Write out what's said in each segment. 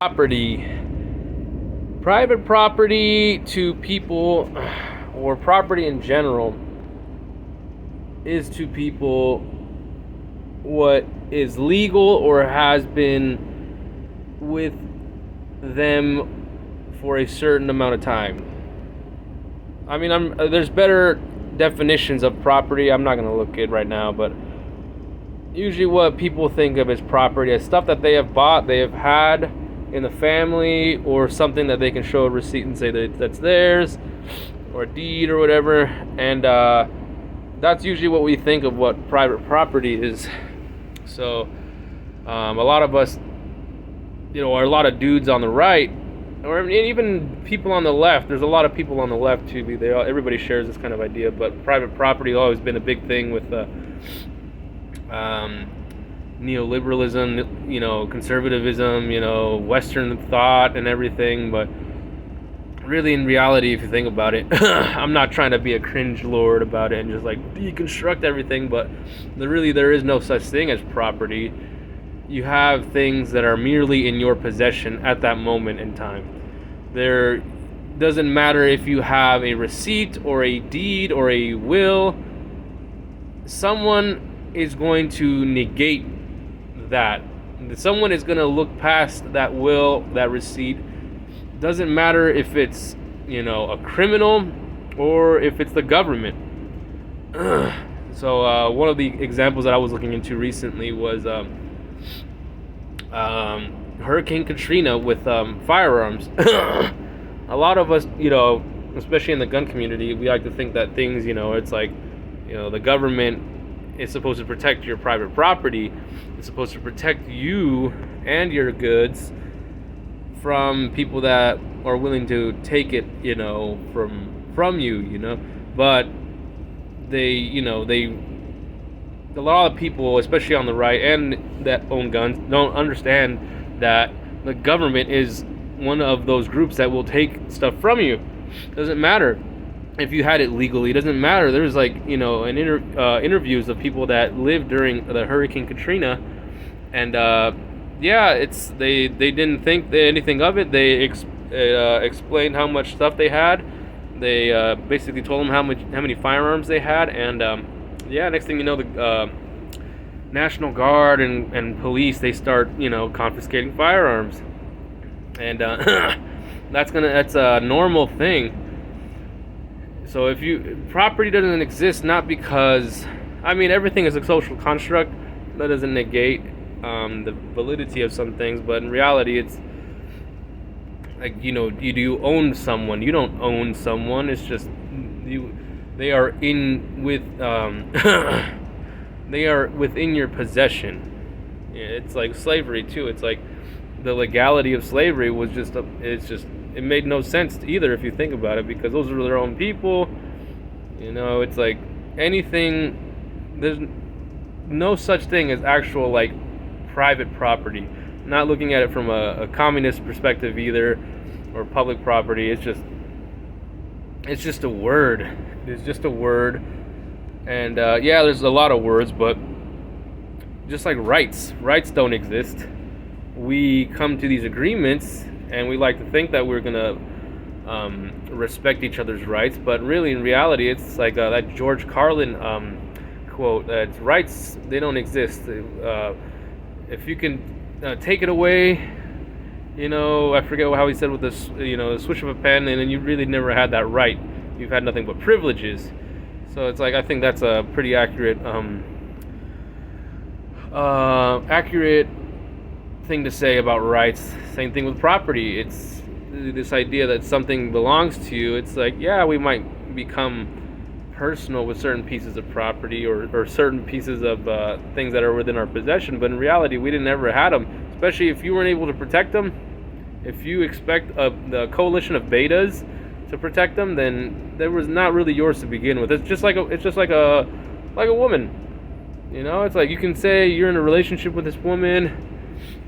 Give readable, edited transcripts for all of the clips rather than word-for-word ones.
Property. Private property to people, or property in general, is to people what is legal or has been with them for a certain amount of time. I mean, there's better definitions of property. I'm not going to look it right now, but usually what people think of as property is stuff that they have bought, they have had in the family, or something that they can show a receipt and say that that's theirs, or a deed or whatever. And that's usually what we think of what private property is. So a lot of us, or a lot of dudes on the right, or even people on the left. There's a lot of people on the left too. Everybody shares this kind of idea, but private property has always been a big thing with neoliberalism, conservatism, Western thought and everything. But really, in reality, if you think about it, I'm not trying to be a cringe lord about it and just like deconstruct everything, but there is no such thing as property. You have things that are merely in your possession at that moment in time. There doesn't matter if you have a receipt or a deed or a will. Someone is going to negate that. Someone is going to look past that will, that receipt. Doesn't matter if it's, a criminal or if it's the government. So one of the examples that I was looking into recently was Hurricane Katrina with firearms. A lot of us, especially in the gun community, we like to think that things, it's like, the government is supposed to protect your private property. It's supposed to protect you and your goods from people that are willing to take it, from you, But a lot of people, especially on the right and that own guns, don't understand that the government is one of those groups that will take stuff from you. Doesn't matter if you had it legally. It doesn't matter. There's interviews of people that lived during the Hurricane Katrina, and they didn't think anything of it. They explained how much stuff they had. They basically told them how many firearms they had, and next thing you know, the National Guard and police, they start confiscating firearms, and that's a normal thing. So property doesn't exist, not because everything is a social construct. That doesn't negate the validity of some things, but in reality, it's like you do own someone. You don't own someone. It's just they are they are within your possession. It's like slavery too. It's like the legality of slavery was it made no sense either if you think about it, because those are their own people. It's like anything. There's no such thing as actual like private property. Not looking at it from a communist perspective either, or public property. It's just a word. It's just a word. And there's a lot of words, but just like rights don't exist. We come to these agreements, and we like to think that we're gonna respect each other's rights, but really, in reality, it's like that George Carlin quote: that rights, they don't exist. If you can take it away, I forget how he said with this, the switch of a pen, and then you really never had that right. You've had nothing but privileges. So it's like, I think that's a pretty accurate thing to say about rights. Same thing with property. It's this idea that something belongs to you. It's like, we might become personal with certain pieces of property or certain pieces of things that are within our possession, but in reality, we didn't ever had them. Especially if you weren't able to protect them. If you expect the coalition of betas to protect them, then there was not really yours to begin with. It's just like a woman. It's like you can say you're in a relationship with this woman,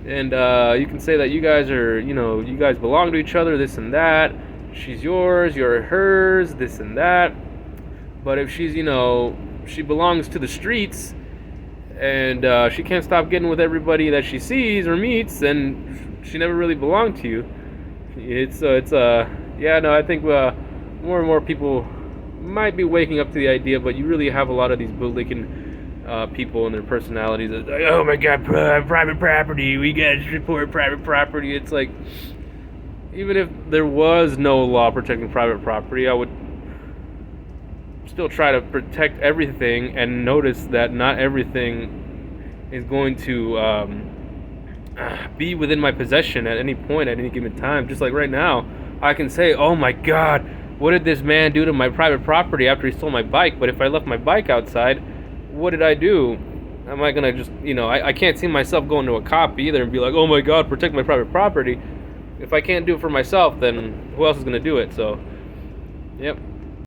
and you can say that you guys are, you guys belong to each other, this and that. She's yours, you're hers, this and that. But if she's, she belongs to the streets, and she can't stop getting with everybody that she sees or meets, then she never really belonged to you. Yeah, no, I think more and more people might be waking up to the idea, but you really have a lot of these bootlicking people and their personalities. It's like, oh my God, private property. We gotta support private property. It's like, even if there was no law protecting private property, I would still try to protect everything and notice that not everything is going to be within my possession at any point, at any given time. Just like right now, I can say, oh my God, what did this man do to my private property after he stole my bike? But if I left my bike outside, what did I do? Am I gonna just, I can't see myself going to a cop either and be like, oh my God, protect my private property. If I can't do it for myself, then who else is gonna do it? So, yep.